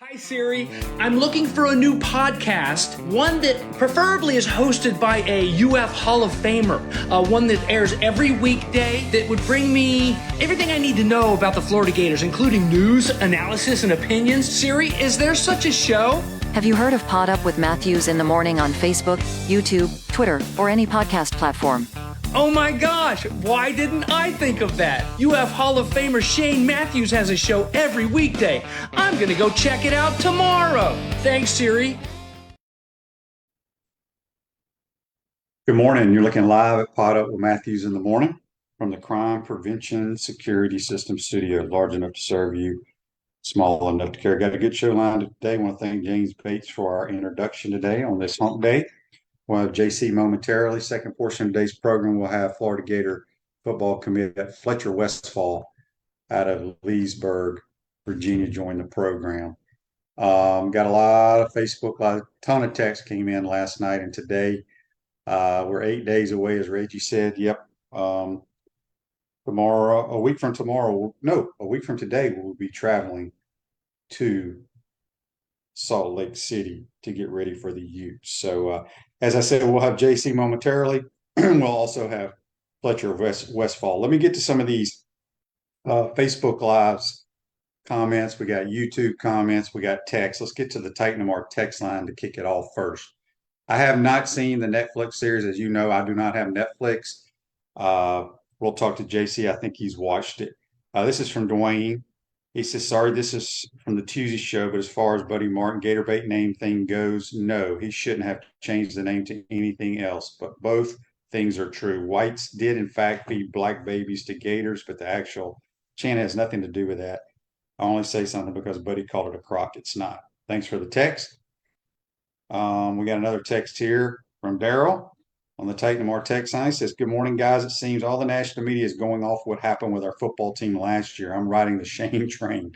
Hi Siri, I'm looking for a new podcast, one that preferably is hosted by a UF Hall of Famer, one that airs every weekday that would bring me everything I need to know about the Florida Gators, including news, analysis, and opinions. Siri, is there such a show? Have you heard of Podup with Matthews in the morning on Facebook, YouTube, Twitter, or any podcast platform? Oh my gosh, why didn't I think of that? UF Hall of Famer Shane Matthews has a show every weekday. I'm gonna go check it out tomorrow. Thanks, Siri. Good morning. You're looking live at Podup with Matthews in the morning from the Crime Prevention Security System Studio, large enough to serve you, small enough to carry. Got a good show lined up today. I want to thank James Bates for our introduction today on this hump day. We'll have JC momentarily. Second portion of today's program, we'll have Florida Gator football commitment Fletcher Westfall out of Leesburg, Virginia, join the program. Got a lot of Facebook, a ton of texts came in last night and today. We're 8 days away, as Reggie said. Yep. Tomorrow, a week from today, we'll be traveling to Salt Lake City to get ready for the Utes. So, as I said, we'll have JC momentarily. We'll also have Fletcher Westfall. Let me get to some of these Facebook Lives comments. We got YouTube comments. We got text. Let's get to the Tighten Them Our text line to kick it off first. I have not seen the Netflix series. As you know, I do not have Netflix. We'll talk to JC. I think he's watched it. This is from Dwayne. He says, sorry, this is from the Tuesday show, but as far as Buddy Martin Gator bait name thing goes, no, he shouldn't have changed the name to anything else. But both things are true. Whites did, in fact, feed black babies to Gators, but the actual chant has nothing to do with that. I only say something because Buddy called it a crock. It's not. Thanks for the text. We got another text here from Daryl on the Titan Mar text line. He says, good morning, guys. It seems all the national media is going off what happened with our football team last year. I'm riding the Shane train.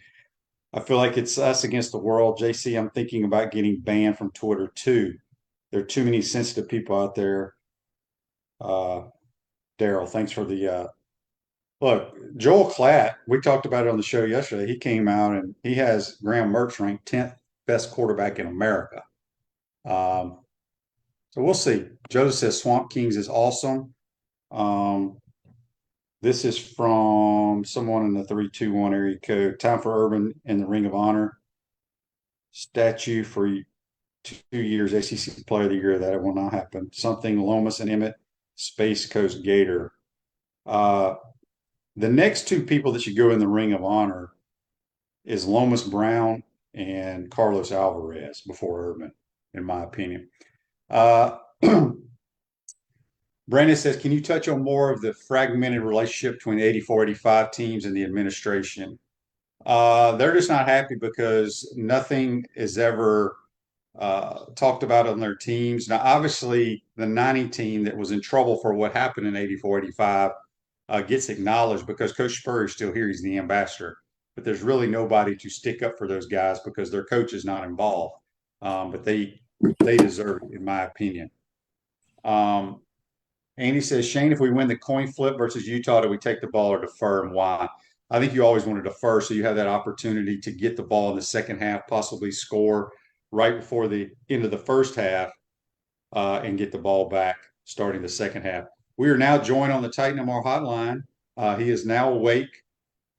I feel like it's us against the world. JC, I'm thinking about getting banned from Twitter too. There are too many sensitive people out there. Daryl, thanks for the look. Joel Klatt, we talked about it on the show yesterday. He came out and he has Graham Mertz ranked 10th best quarterback in America. So we'll see. Joseph says Swamp Kings is awesome. This is from someone in the 321 area code. Time for Urban in the Ring of Honor. Statue for 2 years, ACC Player of the Year. That will not happen. Something Lomas and Emmett, Space Coast Gator. The next two people that should go in the Ring of Honor is Lomas Brown and Carlos Alvarez before Urban, in my opinion. Brandon says, can you touch on more of the fragmented relationship between the 84-85 teams and the administration? They're just not happy because nothing is ever talked about on their teams. Now, obviously, the 90 team that was in trouble for what happened in 84-85 gets acknowledged because Coach Spurrier is still here. He's the ambassador. But there's really nobody to stick up for those guys because their coach is not involved. But they deserve it, in my opinion. Andy says, Shane, if we win the coin flip versus Utah, do we take the ball or defer, and why? I think you always want to defer so you have that opportunity to get the ball in the second half, possibly score right before the end of the first half and get the ball back starting the second half. We are now joined on the Titan MR hotline. He is now awake.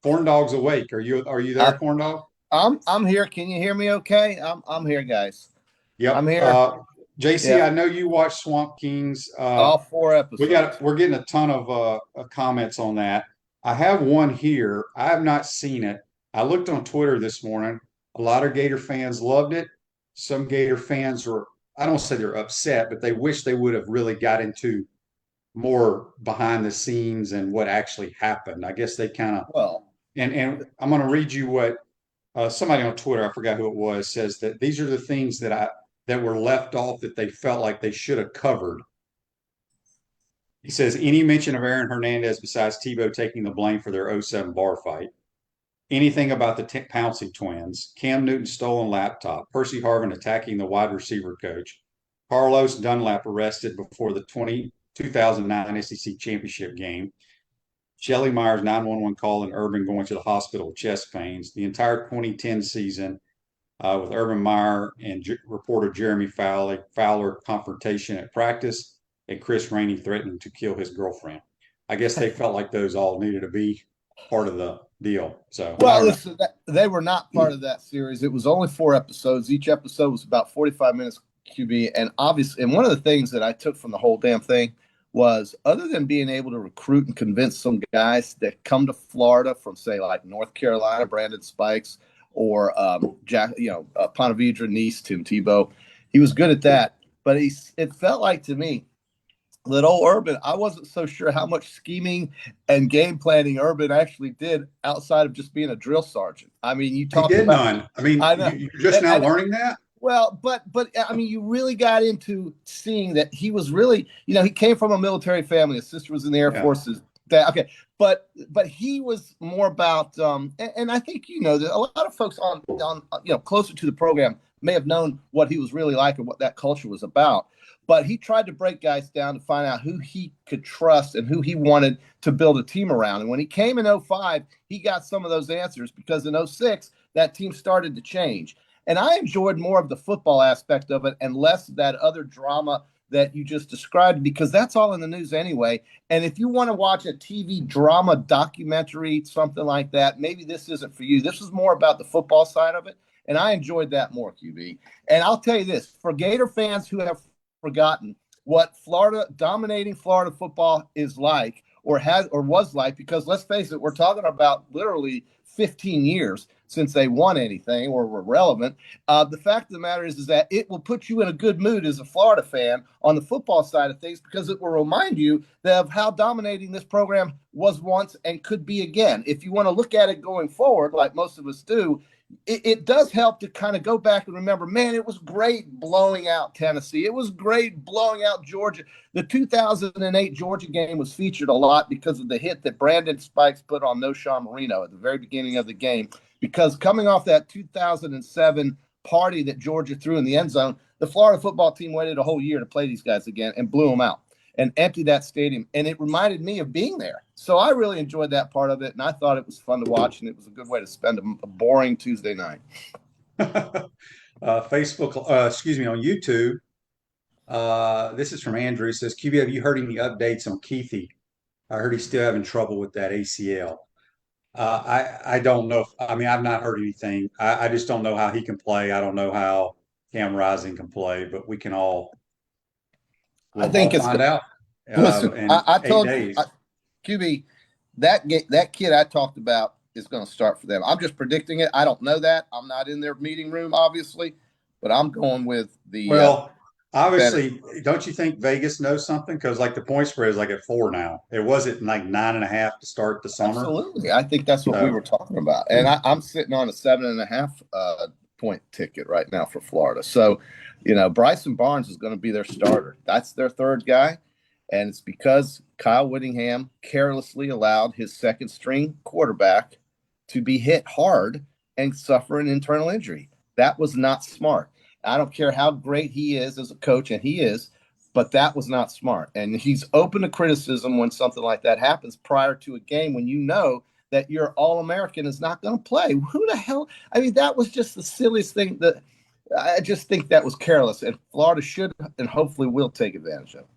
Corn Dog's awake. Are you there, Corn Dog? I'm here. Can you hear me okay? I'm here, guys. Yep. I'm here. JC, I know you watch Swamp Kings. All 4 episodes. We're getting a ton of comments on that. I have one here. I have not seen it. I looked on Twitter this morning. A lot of Gator fans loved it. Some Gator fans were, I don't say they're upset, but they wish they would have really got into more behind the scenes and what actually happened. I guess they kind of and I'm going to read you what somebody on Twitter, I forgot who it was, says that these are the things that were left off that they felt like they should have covered. He says, any mention of Aaron Hernandez besides Tebow taking the blame for their 07 bar fight, anything about the Pouncey twins, Cam Newton's stolen laptop, Percy Harvin attacking the wide receiver coach, Carlos Dunlap arrested before the 2009 SEC championship game, Shelly Myers' 911 call and Urban going to the hospital with chest pains, the entire 2010 season, with Urban Meyer and reporter Jeremy Fowler confrontation at practice, and Chris Rainey threatening to kill his girlfriend. I guess they felt like those all needed to be part of the deal. So, I Well, don't know. listen, they were not part of that series. It was only 4 episodes. Each episode was about 45 minutes QB. And obviously, and one of the things that I took from the whole damn thing was, other than being able to recruit and convince some guys that come to Florida from, say, like North Carolina, Brandon Spikes, or Ponte Vedra, Nice, Tim Tebow, he was good at that. But it felt like to me that old Urban, I wasn't so sure how much scheming and game planning Urban actually did outside of just being a drill sergeant. I mean, you He talked did about, none. I mean, I know, you're just now learning that? well, but I mean, you really got into seeing that he was really, he came from a military family. His sister was in the Air Force. Okay, but he was more about, and I think that a lot of folks on closer to the program may have known what he was really like and what that culture was about. But he tried to break guys down to find out who he could trust and who he wanted to build a team around. And when he came in 05, he got some of those answers, because in 06, that team started to change. And I enjoyed more of the football aspect of it and less of that other drama that you just described, because that's all in the news anyway. And if you want to watch a TV drama documentary, something like that, maybe this isn't for you. This is more about the football side of it. And I enjoyed that more, QB. And I'll tell you this, for Gator fans who have forgotten what dominating Florida football is like, or was like, because let's face it, we're talking about literally 15 years since they won anything or were relevant. The fact of the matter is that it will put you in a good mood as a Florida fan on the football side of things, because it will remind you of how dominating this program was once and could be again. If you want to look at it going forward, like most of us do, it does help to kind of go back and remember, man, it was great blowing out Tennessee. It was great blowing out Georgia. The 2008 Georgia game was featured a lot because of the hit that Brandon Spikes put on Noshawn Marino at the very beginning of the game. Because coming off that 2007 party that Georgia threw in the end zone, the Florida football team waited a whole year to play these guys again and blew them out and emptied that stadium. And it reminded me of being there. So I really enjoyed that part of it, and I thought it was fun to watch, and it was a good way to spend a boring Tuesday night. Facebook, on YouTube. This is from Andrew. It says, QB, have you heard any updates on Keithy? I heard he's still having trouble with that ACL. I don't know. I've not heard anything. I just don't know how he can play. I don't know how Cam Rising can play, but we'll find out. Listen, I told you, QB, that kid I talked about is going to start for them. I'm just predicting it. I don't know that. I'm not in their meeting room, obviously, but I'm going with the. Well, obviously, don't you think Vegas knows something? Because like the point spread is like at 4 now. It wasn't like 9.5 to start the summer. Absolutely, I think that's what we were talking about, and I'm sitting on a 7.5 point ticket right now for Florida. So, Bryson Barnes is going to be their starter. That's their third guy. And it's because Kyle Whittingham carelessly allowed his second string quarterback to be hit hard and suffer an internal injury. That was not smart. I don't care how great he is as a coach, and he is, but that was not smart. And he's open to criticism when something like that happens prior to a game, when you know that your All-American is not going to play. Who the hell? I mean, that was just the silliest thing. That I just think that was careless, and Florida should and hopefully will take advantage of it.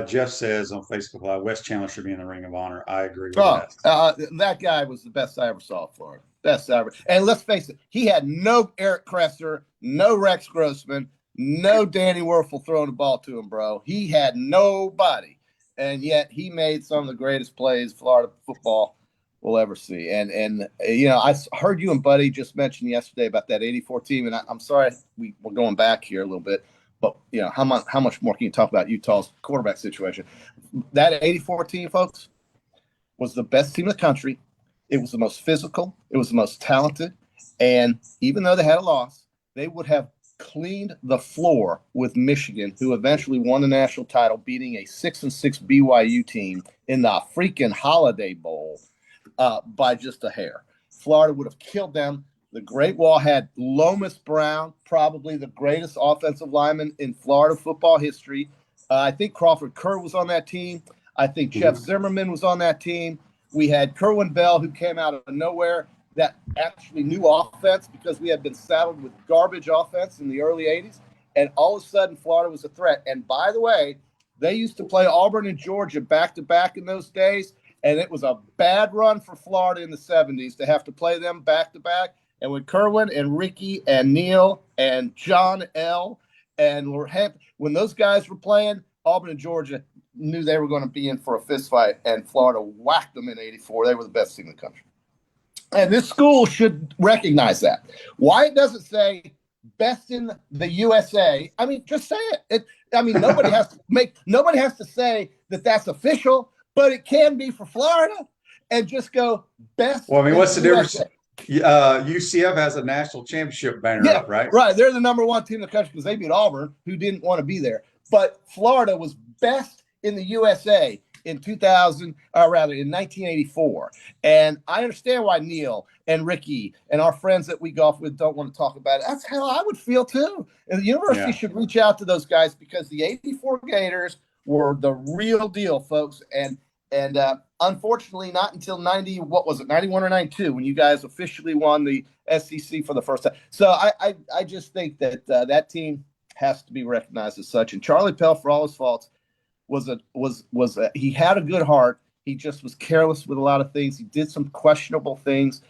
Jeff says on Facebook Live, West Chandler should be in the Ring of Honor. I agree with that. That guy was the best I ever saw at Florida. Best ever. And let's face it, he had no Eric Kresser, no Rex Grossman, no Danny Werfel throwing the ball to him, bro. He had nobody. And yet he made some of the greatest plays Florida football will ever see. And I heard you and Buddy just mention yesterday about that 84 team, and I'm sorry we're going back here a little bit. But, how much more can you talk about Utah's quarterback situation? That 84 team, folks, was the best team in the country. It was the most physical. It was the most talented. And even though they had a loss, they would have cleaned the floor with Michigan, who eventually won the national title, beating a 6-6 BYU team in the freaking Holiday Bowl by just a hair. Florida would have killed them. The Great Wall had Lomas Brown, probably the greatest offensive lineman in Florida football history. I think Crawford Kerr was on that team. I think Jeff Zimmerman was on that team. We had Kerwin Bell, who came out of nowhere. that actually knew offense because we had been saddled with garbage offense in the early 80s. And all of a sudden, Florida was a threat. And by the way, they used to play Auburn and Georgia back-to-back in those days. And it was a bad run for Florida in the 70s to have to play them back-to-back. And when Kerwin and Ricky and Neil and John L. and when those guys were playing, Auburn and Georgia knew they were going to be in for a fist fight, and Florida whacked them in '84. They were the best team in the country. And this school should recognize that. Why it doesn't say best in the USA? I mean, just say it. Nobody has to say that that's official, but it can be for Florida, and just go best. Well, I mean, what's the difference? UCF has a national championship banner up, right? Right. They're the number one team in the country because they beat Auburn, who didn't want to be there. But Florida was best in the USA in 1984. And I understand why Neil and Ricky and our friends that we golf with don't want to talk about it. That's how I would feel too. And the university should reach out to those guys because the '84 Gators were the real deal, folks. And unfortunately, not until 91 or 92, when you guys officially won the SEC for the first time. So I just think that that team has to be recognized as such. And Charlie Pell, for all his faults, he had a good heart. He just was careless with a lot of things. He did some questionable things,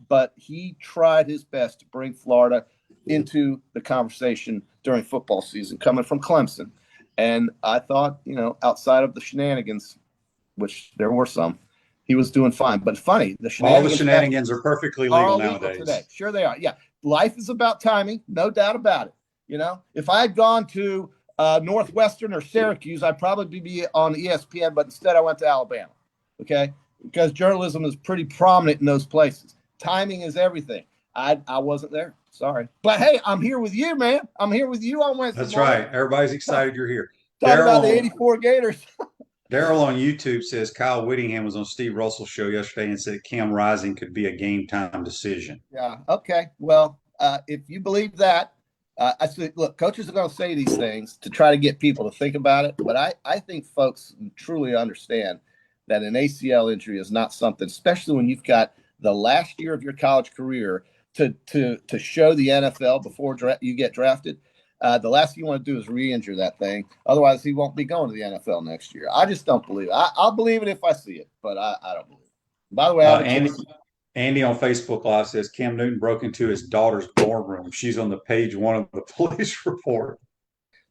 but he tried his best to bring Florida into the conversation during football season, coming from Clemson. And I thought, outside of the shenanigans, which there were some, he was doing fine. But funny, all the shenanigans are perfectly legal nowadays. Today. Sure they are. Yeah, life is about timing, no doubt about it. If I had gone to Northwestern or Syracuse, I'd probably be on ESPN, but instead I went to Alabama, okay? Because journalism is pretty prominent in those places. Timing is everything. I wasn't there. Sorry. But, hey, I'm here with you, man. I'm here with you on Wednesday That's morning. right. Everybody's excited you're here. Talk about the '84 Gators. Daryl on YouTube says Kyle Whittingham was on Steve Russell's show yesterday and said Cam Rising could be a game-time decision. Yeah, okay. Well, if you believe that, I say, look, coaches are going to say these things to try to get people to think about it. But I think folks truly understand that an ACL injury is not something, especially when you've got the last year of your college career to show the NFL before you get drafted. The last thing you want to do is re-injure that thing. Otherwise, he won't be going to the NFL next year. I just don't believe it. I'll believe it if I see it, but I don't believe it. By the way, Andy on Facebook Live says Cam Newton broke into his daughter's dorm room. She's on the page 1 of the police report.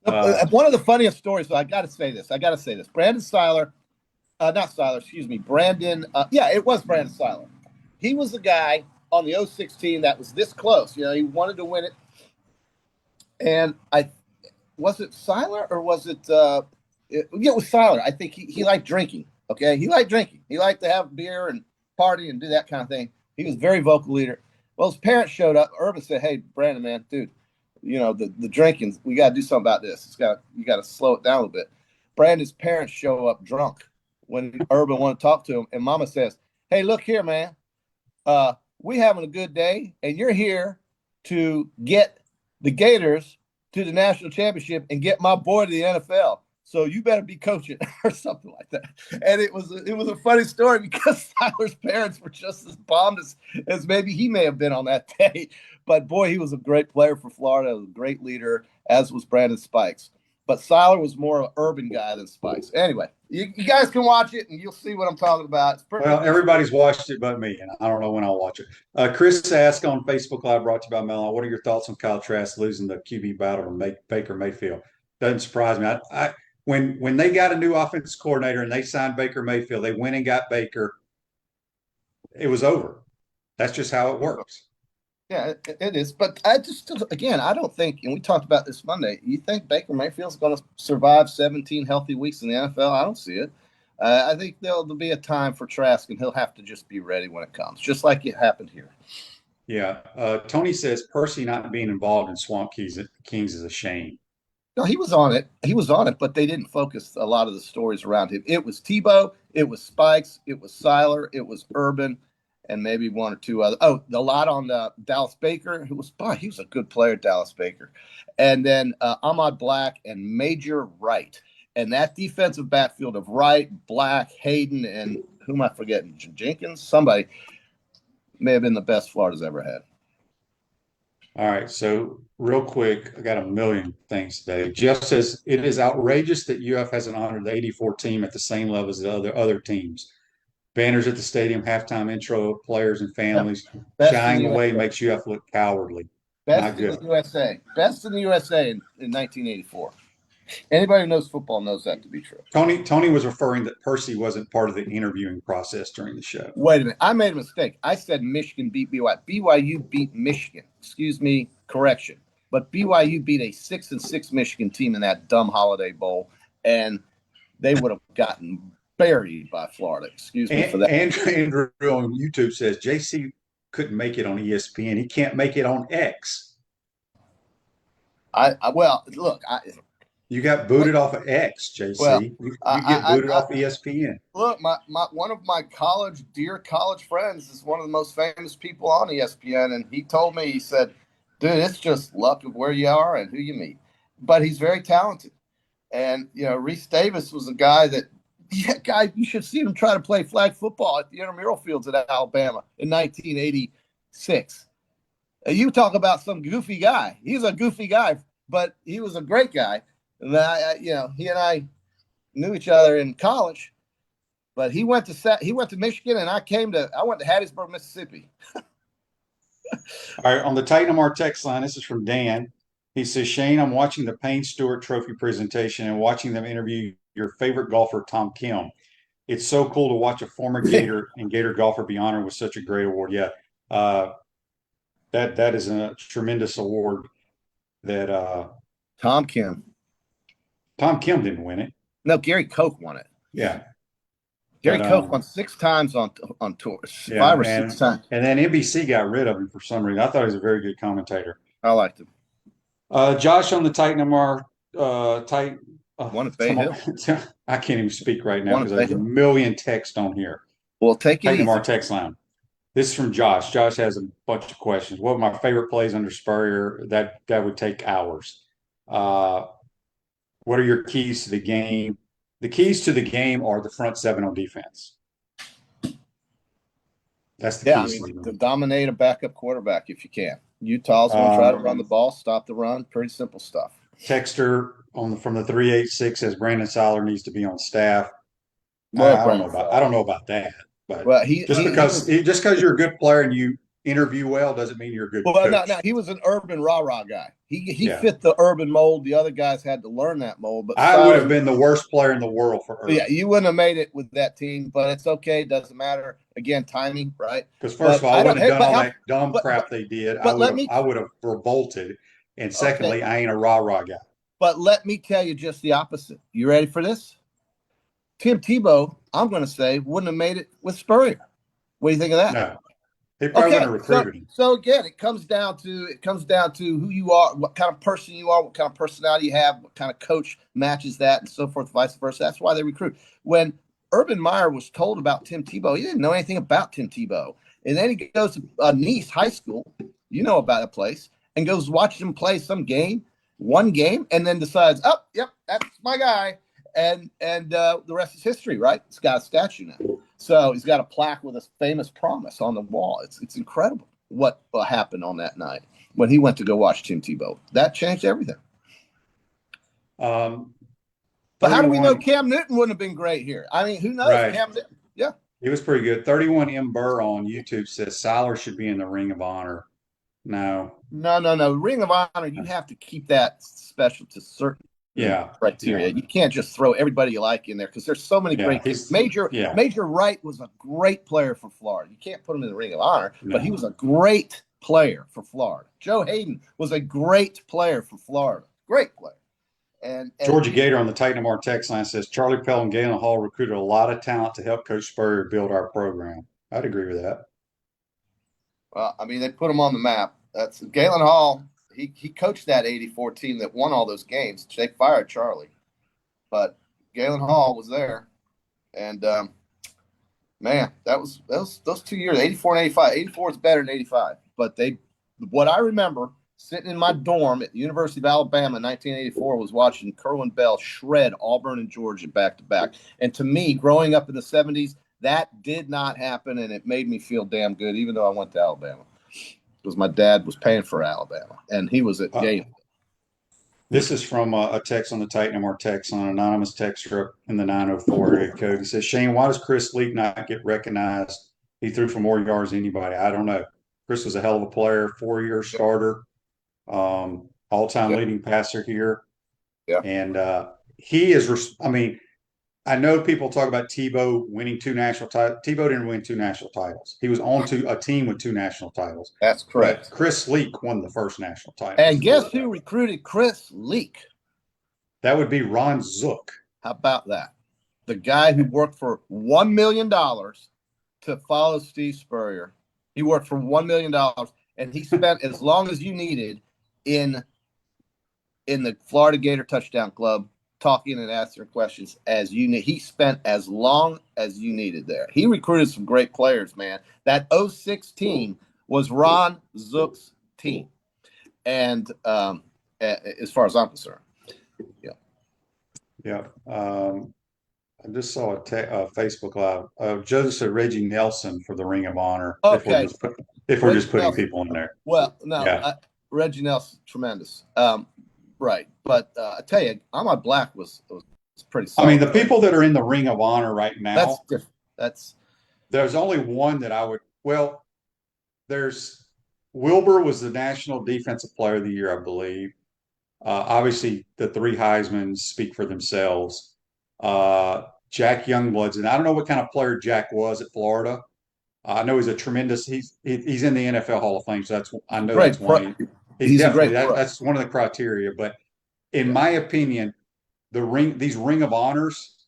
One of the funniest stories, so I got to say this. Brandon Seiler, Brandon. It was Brandon Seiler. He was the guy on the 06 team that was this close. He wanted to win it. And was it Seiler or was it? It was Seiler. I think he liked drinking. Okay, he liked drinking. He liked to have beer and party and do that kind of thing. He was a very vocal leader. Well, his parents showed up. Urban said, "Hey, Brandon, man, dude, the drinking. We got to do something about this. You got to slow it down a little bit." Brandon's parents show up drunk when Urban wanted to talk to him, and Mama says, "Hey, look here, man. We having a good day, and you're here to get the Gators to the national championship and get my boy to the NFL. So you better be coaching," or something like that. And it was a funny story because Tyler's parents were just as bombed as maybe he may have been on that day. But boy, he was a great player for Florida, a great leader, as was Brandon Spikes. But Seiler was more of an urban guy than Spikes. Anyway, you guys can watch it and you'll see what I'm talking about. Everybody's watched it but me, and I don't know when I'll watch it. Chris asked on Facebook Live, brought to you by Mellon, what are your thoughts on Kyle Trask losing the QB battle to Baker Mayfield? Doesn't surprise me. When they got a new offensive coordinator and they signed Baker Mayfield, they went and got Baker. It was over. That's just how it works. Yeah, it is. But I don't think, and we talked about this Monday, you think Baker Mayfield's going to survive 17 healthy weeks in the NFL? I don't see it. I think there'll be a time for Trask, and he'll have to just be ready when it comes, just like it happened here. Yeah. Tony says Percy not being involved in Swamp Kings is a shame. No, he was on it, but they didn't focus a lot of the stories around him. It was Tebow, it was Spikes, it was Seiler, it was Urban, and maybe one or two other. Oh, the lot on Dallas Baker, he was a good player, Dallas Baker. And then Ahmad Black and Major Wright. And that defensive backfield of Wright, Black, Hayden, and who am I forgetting? Jenkins? Somebody. may have been the best Florida's ever had. All right, so real quick, I got a million things today. Jeff says it is outrageous that UF hasn't honored the '84 team at the same level as the other teams. Banners at the stadium, halftime intro, players and families. Shying away makes UF look cowardly. Best in the USA. Best in the USA in 1984. Anybody who knows football knows that to be true. Tony was referring that Percy wasn't part of the interviewing process during the show. Wait a minute. I made a mistake. I said Michigan beat BYU. BYU beat Michigan. Excuse me. Correction. But BYU beat a 6-6 Michigan team in that dumb Holiday Bowl, and they would have gotten buried by Florida. Excuse me for that. Andrew on YouTube says JC couldn't make it on ESPN. He can't make it on X. You got booted off of X, JC. Well, you get booted off ESPN. Look, one of my dear college friends is one of the most famous people on ESPN, and he told me, he said, dude, it's just luck of where you are and who you meet. But he's very talented. And, Reese Davis was a guy that, you should see him try to play flag football at the intramural fields at Alabama in 1986. You talk about some goofy guy. He's a goofy guy, but he was a great guy. And he and I knew each other in college, but he went to Michigan, and I went to Hattiesburg, Mississippi. All right, on the Titan MR text line, this is from Dan. He says, Shane, I'm watching the Payne Stewart Trophy presentation and watching them interview your favorite golfer, Tom Kim. It's so cool to watch a former Gator and Gator golfer be honored with such a great award. Yeah, that is a tremendous award. That Tom Kim didn't win it. No, Gary Koch won it. Yeah. Gary Koch won 6 times on tour, 5 or 6 times. And then NBC got rid of him for some reason. I thought he was a very good commentator. I liked him. Josh on the Titan MR One at Bay Hill. I can't even speak right now because there's a million texts on here. Well, take it Titan easy. MR text line. This is from Josh. Josh has a bunch of questions. What are my favorite plays under Spurrier? That would take hours. What are your keys to the game? The keys to the game are the front 7 on defense. That's the keys. To dominate a backup quarterback if you can. Utah's going to try to run the ball, stop the run. Pretty simple stuff. Texter from the 386 says Brandon Siler needs to be on staff. I don't know about that. But just because you're a good player and you interview well doesn't mean you're a good coach. No, he was an urban rah-rah guy. He fit the urban mold. The other guys had to learn that mold. But I would have been the worst player in the world for urban. Yeah, you wouldn't have made it with that team, but it's okay. Doesn't matter. Again, timing, right? Because first of all, I wouldn't have done all that dumb crap they did. I would have revolted. And secondly, I ain't a rah-rah guy. But let me tell you just the opposite. You ready for this? Tim Tebow, I'm going to say, wouldn't have made it with Spurrier. What do you think of that? No. They probably wouldn't have recruited him. So again, it comes down to who you are, what kind of person you are, what kind of personality you have, what kind of coach matches that, and so forth, vice versa. That's why they recruit. When Urban Meyer was told about Tim Tebow, he didn't know anything about Tim Tebow. And then he goes to Nice High School, about the place, and goes watch him play one game, and then decides, oh, yep, that's my guy. And the rest is history, right? It's got a statue now. So he's got a plaque with a famous promise on the wall. It's incredible what happened on that night when he went to go watch Tim Tebow. That changed everything. But how do we know Cam Newton wouldn't have been great here? I mean, who knows? Right. Cam Newton, yeah. He was pretty good. 31 M. Burr on YouTube says Siler should be in the Ring of Honor. No. Ring of Honor, you have to keep that special to certain criteria. You can't just throw everybody you like in there because there's so many great kids. Major Wright was a great player for Florida. You can't put him in the Ring of Honor, but he was a great player for Florida. Joe Hayden was a great player for Florida. Great player. And Georgia Gator on the Titan MR text line says Charlie Pell and Galen Hall recruited a lot of talent to help Coach Spurrier build our program. I'd agree with that. Well, I mean, they put him on the map. That's Galen Hall. He coached that 84 team that won all those games. They fired Charlie, but Galen Hall was there, and man, that was those 2 years, 84 and 85. 84 is better than 85, but what I remember sitting in my dorm at the University of Alabama in 1984 was watching Kerwin Bell shred Auburn and Georgia back to back. And to me, growing up in the 70s, That did not happen, and it made me feel damn good, even though I went to Alabama, because my dad was paying for Alabama, and he was at game. This is from a text on the Titan MR text on an anonymous texter in the 904 area code. He says, Shane, why does Chris Leak not get recognized? He threw for more yards than anybody. I don't know. Chris was a hell of a player, 4-year starter, all-time leading passer here. Yeah. And he is, I mean, I know people talk about Tebow winning 2 national titles. Tebow didn't win 2 national titles. He was on to a team with 2 national titles. That's correct. But Chris Leak won the first national title. And guess who recruited Chris Leak? That would be Ron Zook. How about that? The guy who worked for $1 million to follow Steve Spurrier. He worked for $1 million, and he spent as long as you needed in the Florida Gator Touchdown Club, talking and answering questions as you need. He spent as long as you needed there. He recruited some great players, man. That 06 team was Ron Zook's team. And as far as I'm concerned. Yeah. Yeah. I just saw a Facebook Live. Joseph said Reggie Nelson for the Ring of Honor. Okay. If we're just putting people in there. Well, no, yeah. Reggie Nelson, tremendous. Right. But I tell you, Ahmad Black was pretty solid. I mean, the people that are in the Ring of Honor right now. That's different. There's only one that I would. Well, there's Wilbur was the National Defensive Player of the Year, I believe. Obviously, the 3 Heismans speak for themselves. Jack Youngblood's, and I don't know what kind of player Jack was at Florida. I know he's a tremendous. He's in the NFL Hall of Fame, so that's one. He's definitely that's one of the criteria. But in my opinion, these Ring of Honors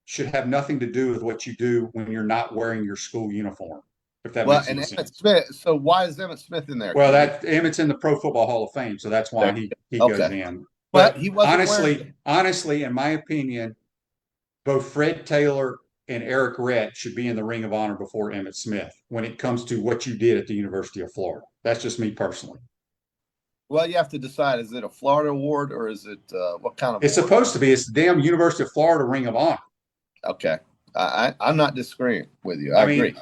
should have nothing to do with what you do when you're not wearing your school uniform. If that makes any sense. Emmett Smith. So why is Emmett Smith in there? Well, Emmett's in the Pro Football Hall of Fame, so that's why he goes in. But he wasn't honestly, in my opinion, both Fred Taylor and Eric Rett should be in the Ring of Honor before Emmitt Smith when it comes to what you did at the University of Florida. That's just me personally. Well, you have to decide, is it a Florida award or is it what kind of It's award? Supposed to be. It's the damn University of Florida Ring of Honor. Okay. I'm not disagreeing with you. I agree.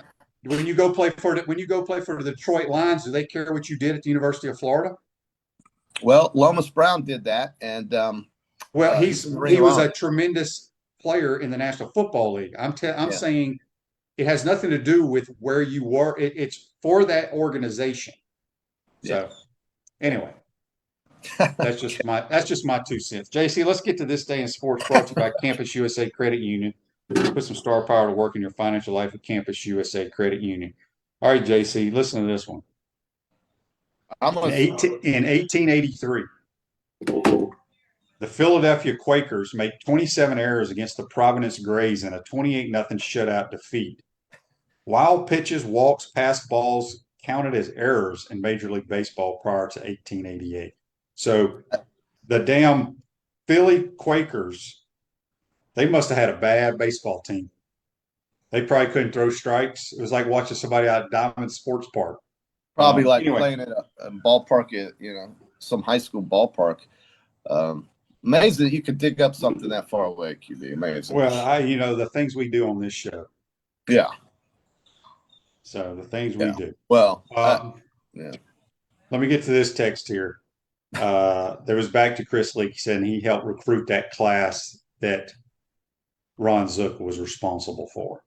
When you go play for the Detroit Lions, do they care what you did at the University of Florida? Well, Lomas Brown did that, and he was a tremendous player in the National Football League. I'm saying it has nothing to do with where you were. It's for that organization. So anyway, that's just my 2 cents. JC, let's get to this day in sports brought to you by Campus USA Credit Union. Put some star power to work in your financial life with Campus USA Credit Union. All right, JC, listen to this one. In 1883, the Philadelphia Quakers made 27 errors against the Providence Grays in a 28-0 shutout defeat. Wild pitches, walks, passed balls counted as errors in Major League Baseball prior to 1888. So the damn Philly Quakers, they must have had a bad baseball team. They probably couldn't throw strikes. It was like watching somebody out at Diamond Sports Park. Probably playing at a ballpark at, some high school ballpark. Amazing that you could dig up something that far away, QB. Amazing. Well, the things we do on this show. Yeah. So the things we do. Well, let me get to this text here. There was back to Chris Leak saying he helped recruit that class that Ron Zook was responsible for.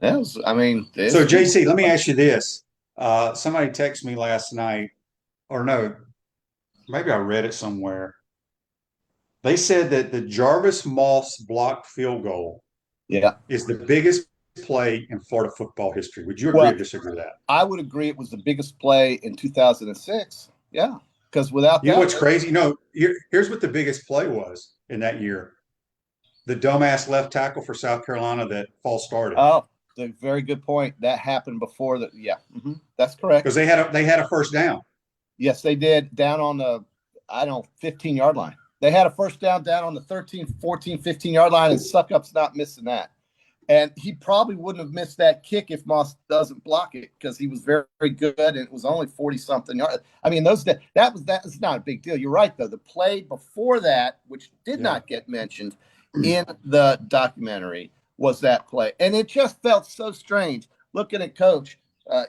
So JC, let me ask you this. Somebody texted me last night, or no, maybe I read it somewhere. They said that the Jarvis Moss blocked field goal is the biggest play in Florida football history. Would you agree or disagree with that? I would agree it was the biggest play in 2006. Yeah, because without that. You know what's crazy? No, here's what the biggest play was in that year. The dumbass left tackle for South Carolina that false started. Oh, a very good point. That happened before that. Yeah, that's correct. Because they had a first down. Yes, they did. Down on the 15-yard line. They had a first down on the 13, 14, 15-yard line, and Suckup's not missing that. And he probably wouldn't have missed that kick if Moss doesn't block it because he was very, very good, and it was only 40-something yards. I mean, that was not a big deal. You're right, though. The play before that, which did not get mentioned in the documentary, was that play. And it just felt so strange looking at Coach,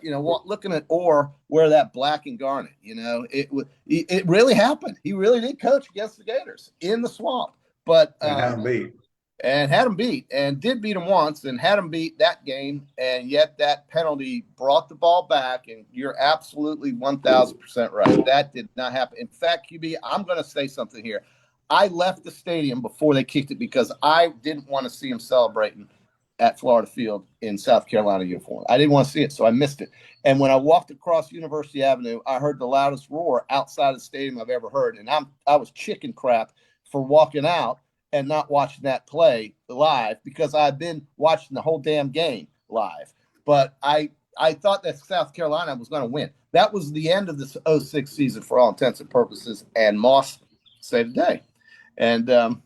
looking at Orr wear that black and garnet. It really happened. He really did coach against the Gators in the swamp. But had them beat. And had them beat, and did beat them once, and had them beat that game, and yet that penalty brought the ball back, and you're absolutely 1,000% right. That did not happen. In fact, QB, I'm going to say something here. I left the stadium before they kicked it because I didn't want to see them celebrating at Florida Field in South Carolina uniform. I didn't want to see it, so I missed it. And when I walked across University Avenue, I heard the loudest roar outside the stadium I've ever heard, and I was chicken crap for walking out and not watching that play live because I've been watching the whole damn game live. But I thought that South Carolina was going to win. That was the end of the 06 season for all intents and purposes, and Moss saved the day. And the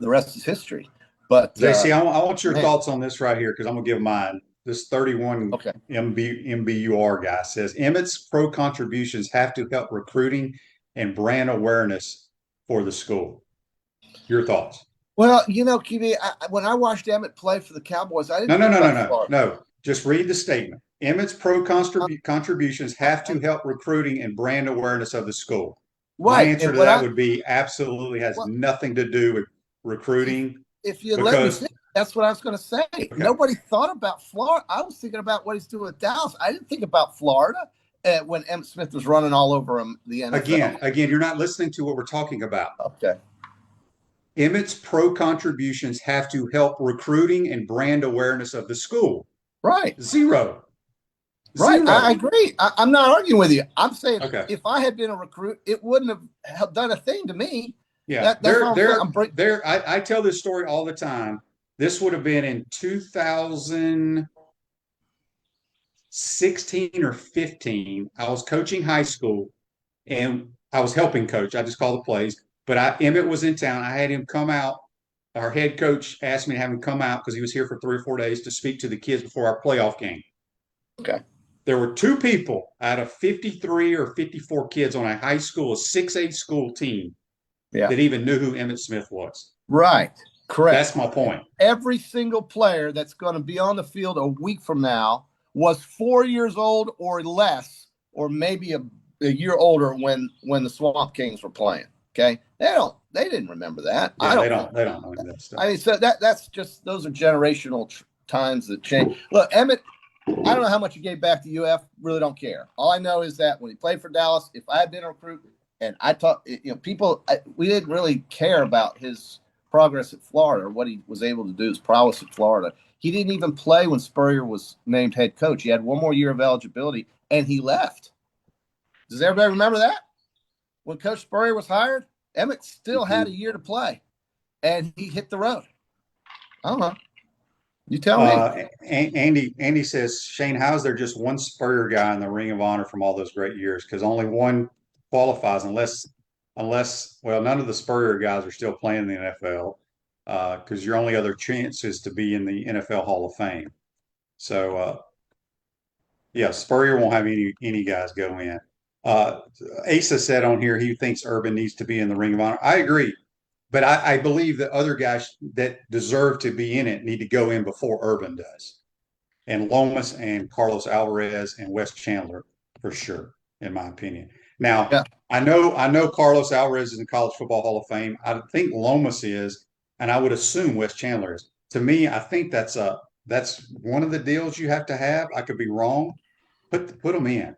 rest is history. But JC, I want your thoughts on this right here because I'm going to give mine. This 31 MBUR guy says, Emmett's pro contributions have to help recruiting and brand awareness for the school. Your thoughts? Well, QB, when I watched Emmett play for the Cowboys, I didn't. No. Just read the statement. Emmett's pro contributions have to help recruiting and brand awareness of the school. Right. My answer to that would be absolutely has nothing to do with recruiting. If you let me think, that's what I was going to say. Okay. Nobody thought about Florida. I was thinking about what he's doing with Dallas. I didn't think about Florida when Emmitt Smith was running all over him. The NFL. Again, you're not listening to what we're talking about. Okay. Emmett's pro contributions have to help recruiting and brand awareness of the school. Right. Zero. Right. I agree. I'm not arguing with you. I'm saying if I had been a recruit, it wouldn't have done a thing to me. Yeah. I tell this story all the time. This would have been in 2016 or 15. I was coaching high school and I was helping coach. I just called the plays. But Emmett was in town. I had him come out. Our head coach asked me to have him come out because he was here for 3 or 4 days to speak to the kids before our playoff game. Okay. There were 2 people out of 53 or 54 kids on a high school, a 6A school team that even knew who Emmitt Smith was. Right. Correct. That's my point. Every single player that's going to be on the field a week from now was 4 years old or less, or maybe a year older when the Swamp Kings were playing. Okay. They didn't remember that. Yeah, they don't know that stuff. I mean, so that's just, those are generational times that change. Look, Emmett, I don't know how much he gave back to UF. Really don't care. All I know is that when he played for Dallas, if I had been a recruit and I taught, we didn't really care about his progress at Florida or what he was able to do, his prowess at Florida. He didn't even play when Spurrier was named head coach. He had 1 more year of eligibility and he left. Does everybody remember that? When Coach Spurrier was hired, Emmett still had a year to play, and he hit the road. I don't know. You tell me. Andy says, Shane, how is there just one Spurrier guy in the Ring of Honor from all those great years? Because only one qualifies unless none of the Spurrier guys are still playing in the NFL because your only other chance is to be in the NFL Hall of Fame. So, Spurrier won't have any guys go in. Asa said on here he thinks Urban needs to be in the Ring of Honor. I agree, but I believe that other guys that deserve to be in it need to go in before Urban does, and Lomas and Carlos Alvarez and Wes Chandler for sure, in my opinion. Now, I know Carlos Alvarez is in College Football Hall of Fame. I think Lomas is, and I would assume Wes Chandler is. To me, I think that's one of the deals you have to have. I could be wrong. Put them in.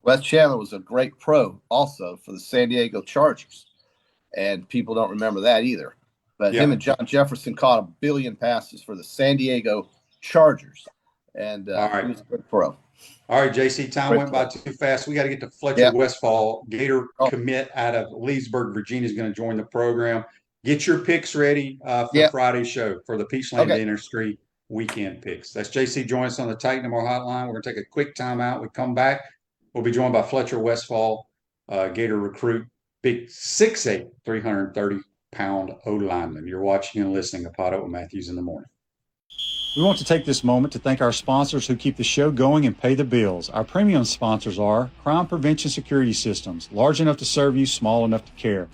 Wes Chandler was a great pro also for the San Diego Chargers, and people don't remember that either. But him and John Jefferson caught 1 billion passes for the San Diego Chargers, and he was a good pro. All right, JC, time went by too fast. We got to get to Fletcher Westfall. Gator commit out of Leesburg, Virginia is going to join the program. Get your picks ready for Friday's show for the Peachland Industry weekend picks. That's JC. Join us on the Titan MR hotline. We're going to take a quick timeout. We come back. We'll be joined by Fletcher Westfall, Gator recruit, big 6'8", 330-pound O-lineman. You're watching and listening to Podup with Matthews in the morning. We want to take this moment to thank our sponsors who keep the show going and pay the bills. Our premium sponsors are Crime Prevention Security Systems, large enough to serve you, small enough to care.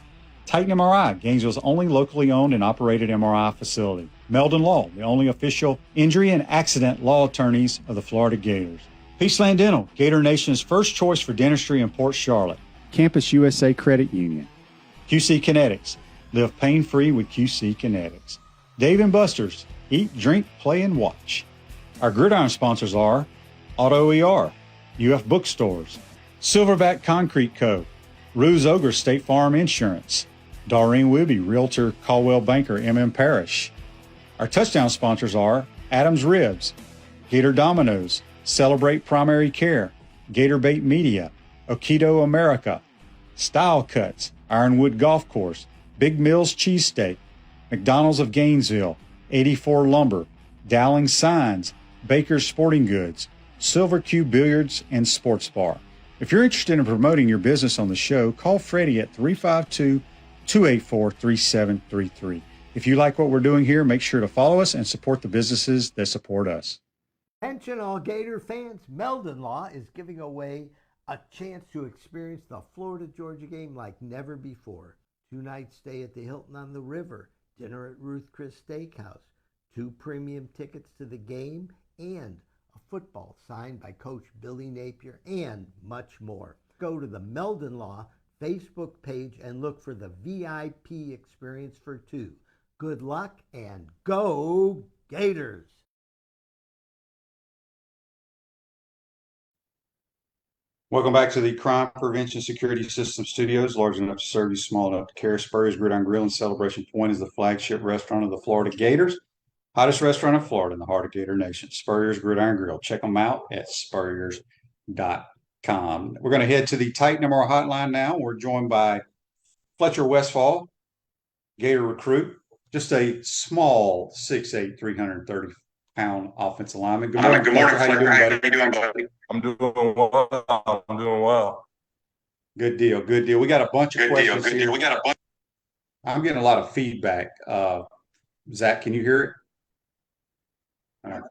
Titan MRI, Gainesville's only locally owned and operated MRI facility. Meldon Law, the only official injury and accident law attorneys of the Florida Gators. Peaceland Dental, Gator Nation's first choice for dentistry in Port Charlotte. Campus USA Credit Union. QC Kinetics, live pain-free with QC Kinetics. Dave & Buster's, eat, drink, play, and watch. Our gridiron sponsors are Auto ER, UF Bookstores, Silverback Concrete Co., Rue's Ogre State Farm Insurance, Doreen Wibby, Realtor Caldwell Banker, MM Parish. Our touchdown sponsors are Adams Ribs, Gator Dominoes, Celebrate Primary Care, Gator Bait Media, Okido America, Style Cuts, Ironwood Golf Course, Big Mills Cheesesteak, McDonald's of Gainesville, 84 Lumber, Dowling Signs, Baker's Sporting Goods, Silver Q Billiards and Sports Bar. If you're interested in promoting your business on the show, call Freddie at 352-284-3733. If you like what we're doing here, make sure to follow us and support the businesses that support us. Attention all Gator fans, Meldon Law is giving away a chance to experience the Florida-Georgia game like never before. 2-night stay at the Hilton on the River, dinner at Ruth Chris Steakhouse, 2 premium tickets to the game, and a football signed by Coach Billy Napier, and much more. Go to the Meldon Law Facebook page and look for the VIP experience for 2. Good luck and go Gators! Welcome back to the Crime Prevention Security System Studios, large enough to serve you, small enough to care. Spurrier's Gridiron Grill and Celebration Point is the flagship restaurant of the Florida Gators. Hottest restaurant in Florida in the heart of Gator Nation, Spurrier's Gridiron Grill. Check them out at spurriers.com. We're going to head to the Titan MR hotline now. We're joined by Fletcher Westfall, Gator recruit, just a small 6'8", 330-pound offensive lineman. Good morning, Fletcher. How you doing, buddy? I'm doing well. I'm doing well. Good deal. Good deal. We got a bunch of questions here. I'm getting a lot of feedback. Zach, can you hear it? All right.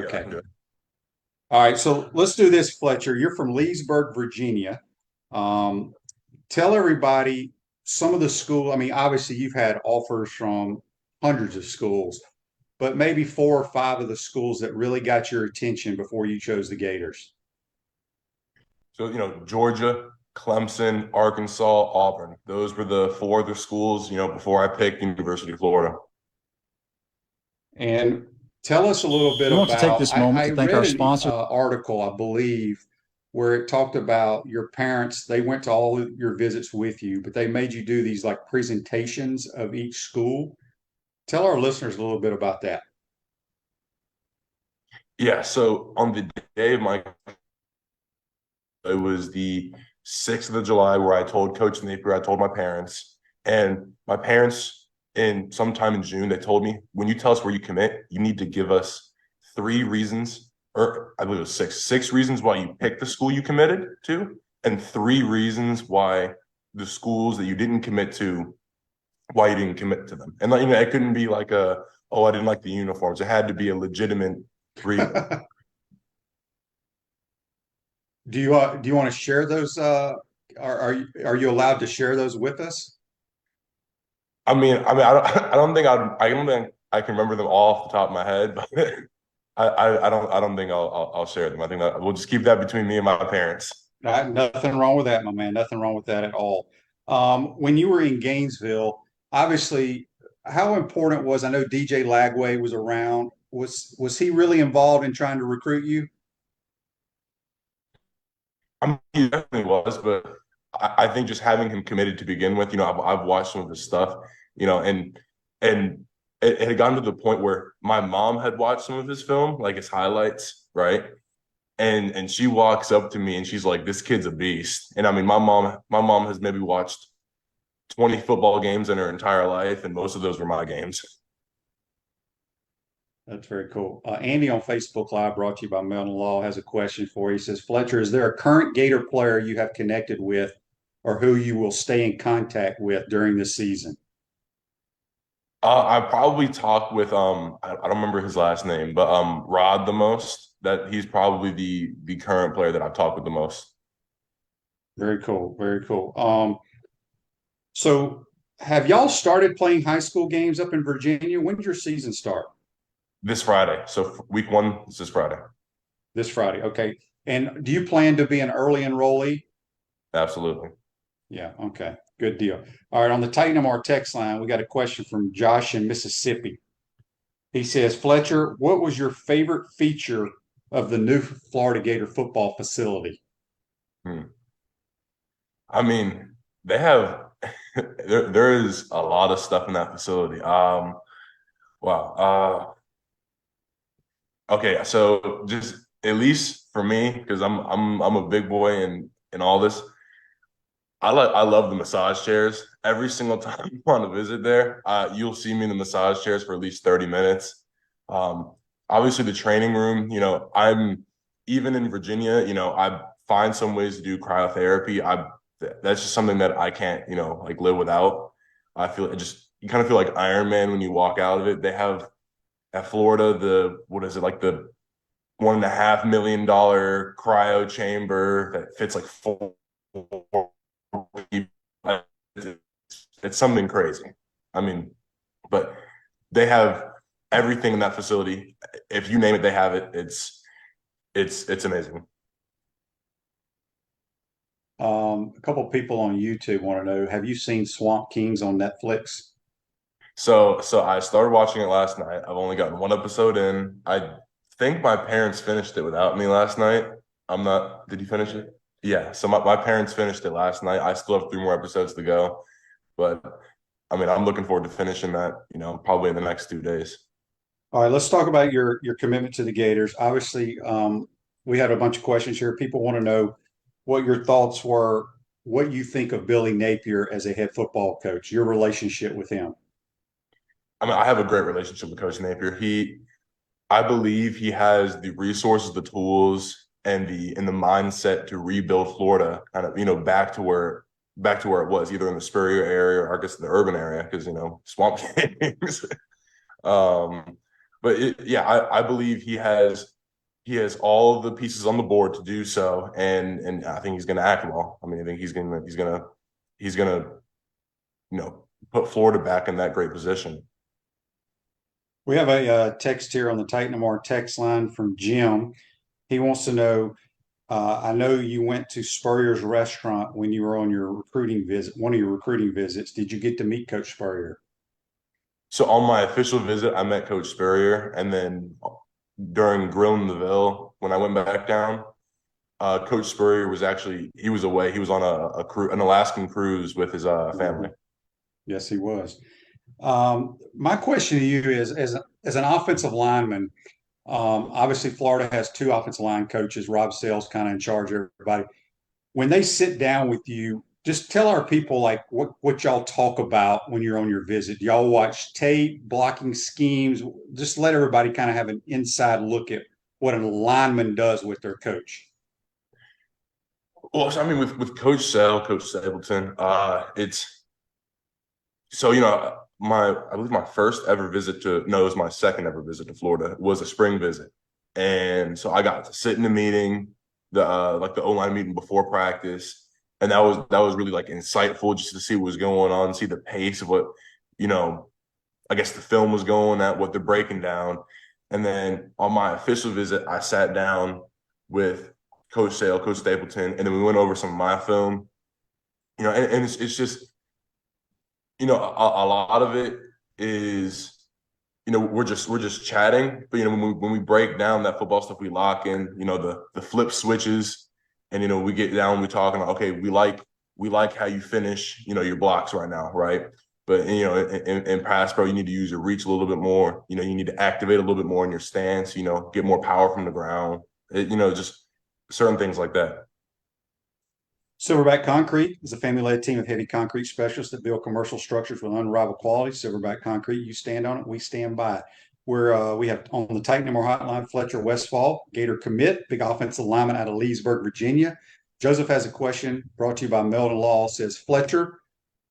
Okay. Yeah, all right. So let's do this, Fletcher. You're from Leesburg, Virginia. Tell everybody some of the school. I mean, obviously you've had offers from hundreds of schools, but maybe 4 or 5 of the schools that really got your attention before you chose the Gators. So, Georgia, Clemson, Arkansas, Auburn. Those were the 4 other schools, before I picked University of Florida. And tell us a little bit about. I want to take this moment to thank our sponsor. Article, I believe, where it talked about your parents. They went to all of your visits with you, but they made you do these like presentations of each school. Tell our listeners a little bit about that. Yeah, so on the day of it was the 6th of July where I told Coach Napier, I told my parents, and my parents sometime in June, they told me, when you tell us where you commit, you need to give us 3 reasons, or I believe it was 6 reasons why you picked the school you committed to, and 3 reasons why the schools that you didn't commit to, why you didn't commit to them. And it couldn't be like I didn't like the uniforms. It had to be a legitimate reason. Do you want to share those? Are you allowed to share those with us? I don't think I can remember them all off the top of my head, but I don't think I'll share them. I think that we'll just keep that between me and my parents. Nothing wrong with that, my man. Nothing wrong with that at all. When you were in Gainesville, obviously, how important was, I know DJ Lagway was around. Was he really involved in trying to recruit you? He definitely was, but I think just having him committed to begin with, I've watched some of his stuff, and it had gotten to the point where my mom had watched some of his film, like his highlights, right? And she walks up to me and she's like, "This kid's a beast." And I mean, my mom has maybe watched 20 football games in her entire life, and most of those were my games. That's very cool. Andy on Facebook Live, brought to you by Meldon Law, has a question for you. He says, Fletcher, is there a current Gator player you have connected with or who you will stay in contact with during the season? I probably talked with I don't remember his last name, but Rod the most. That he's probably the current player that I've talked with the most. Very cool. Very cool. So have y'all started playing high school games up in Virginia? When did your season start? This Friday. So week 1 is this Friday. This Friday. Okay. And do you plan to be an early enrollee? Absolutely. Yeah. Okay. Good deal. All right. On the Titan MR text line, we got a question from Josh in Mississippi. He says, Fletcher, what was your favorite feature of the new Florida Gator football facility? I mean, they have there is a lot of stuff in that facility. Wow. Okay, so just at least for me, because I'm a big boy and all this. I love the massage chairs. Every single time you want to visit there, you'll see me in the massage chairs for at least 30 minutes. Um, Obviously the training room, I'm even in Virginia, I find some ways to do cryotherapy. That's just something that I can't, like live without. I feel it just you kind of feel like Iron Man when you walk out of it. They have at Florida what is it, like the $1.5 million cryo chamber that fits like 4 people. It's something crazy. I mean, but they have everything in that facility. If you name it, they have it. It's amazing. A couple of people on YouTube want to know, have you seen Swamp Kings on Netflix? So I started watching it last night. I've only gotten one episode in. I think my parents finished it without me last night. I'm not, did you finish it? Yeah. So my parents finished it last night. I still have 3 more episodes to go. But I mean, I'm looking forward to finishing that, probably in the next 2 days. All right, let's talk about your commitment to the Gators. Obviously, we had a bunch of questions here. People want to know what your thoughts were, what you think of Billy Napier as a head football coach, your relationship with him. I mean, I have a great relationship with Coach Napier. I believe he has the resources, the tools, and the mindset to rebuild Florida, kind of, back to where it was, either in the Spurrier area or I guess the urban area, because Swamp Kings. But I believe he has all of the pieces on the board to do so, and I think he's going to act well. I mean, I think he's gonna put Florida back in that great position. We have a text here on the Titan MR text line from Jim. He wants to know, I know you went to Spurrier's restaurant when you were on your recruiting visit, one of your recruiting visits. Did you get to meet Coach Spurrier? So on my official visit, I met Coach Spurrier, and then during Grilling the Ville, when I went back down, Coach Spurrier he was away. He was on an Alaskan cruise with his family. Yes, he was. My question to you is, as an offensive lineman, obviously Florida has 2 offensive line coaches. Rob Sale's kind of in charge of everybody. When they sit down with you, just tell our people like what y'all talk about when you're on your visit. Do y'all watch tape, blocking schemes? Just let everybody kind of have an inside look at what a lineman does with their coach. Well, so, I mean, with Coach Sale, Coach Stapleton, it's so I believe my first ever visit it was my second ever visit to Florida. It was a spring visit, and so I got to sit in the meeting, the O-line meeting before practice. And that was really like insightful just to see what was going on, see the pace of what, I guess the film was going at, what they're breaking down. And then on my official visit, I sat down with Coach Sale, Coach Stapleton, and then we went over some of my film, and it's just, a lot of it is, we're just chatting. But, when we break down that football stuff, we lock in, the flip switches. And we get down, we talk, and okay, we like how you finish, your blocks right now, right? But in pass pro, you need to use your reach a little bit more. You need to activate a little bit more in your stance. Get more power from the ground. Just certain things like that. Silverback Concrete is a family-led team of heavy concrete specialists that build commercial structures with unrivaled quality. Silverback Concrete, you stand on it, we stand by it. We have on the Titan MR hotline, Fletcher Westfall, Gator commit, big offensive lineman out of Leesburg, Virginia. Joseph has a question brought to you by Meldon Law. Says, Fletcher,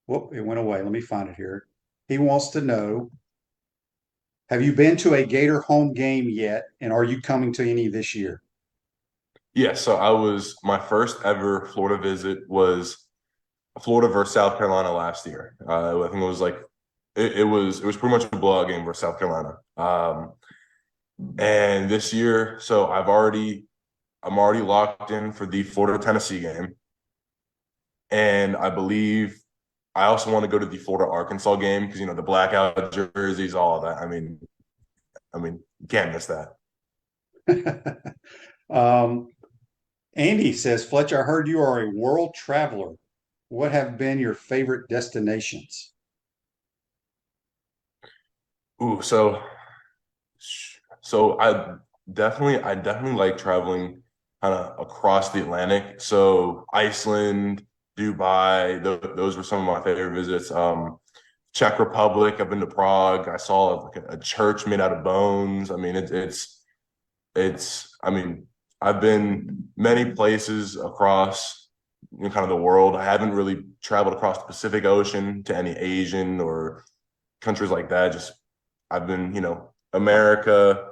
whoop, it went away. Let me find it here. He wants to know, have you been to a Gator home game yet? And are you coming to any this year? Yeah, so my first ever Florida visit was Florida versus South Carolina last year. I think it was like it was pretty much a blowout game versus South Carolina. And this year, so I'm already locked in for the Florida Tennessee game, and I believe I also want to go to the Florida Arkansas game because the blackout jerseys, all of that. I mean, you can't miss that. Andy says, Fletcher, I heard you are a world traveler. What have been your favorite destinations? Ooh, so I definitely like traveling kind of across the Atlantic. So Iceland, Dubai, those were some of my favorite visits. Czech Republic, I've been to Prague. I saw like a church made out of bones. I mean, I mean, I've been many places across kind of the world. I haven't really traveled across the Pacific Ocean to any Asian or countries like that. Just I've been, America.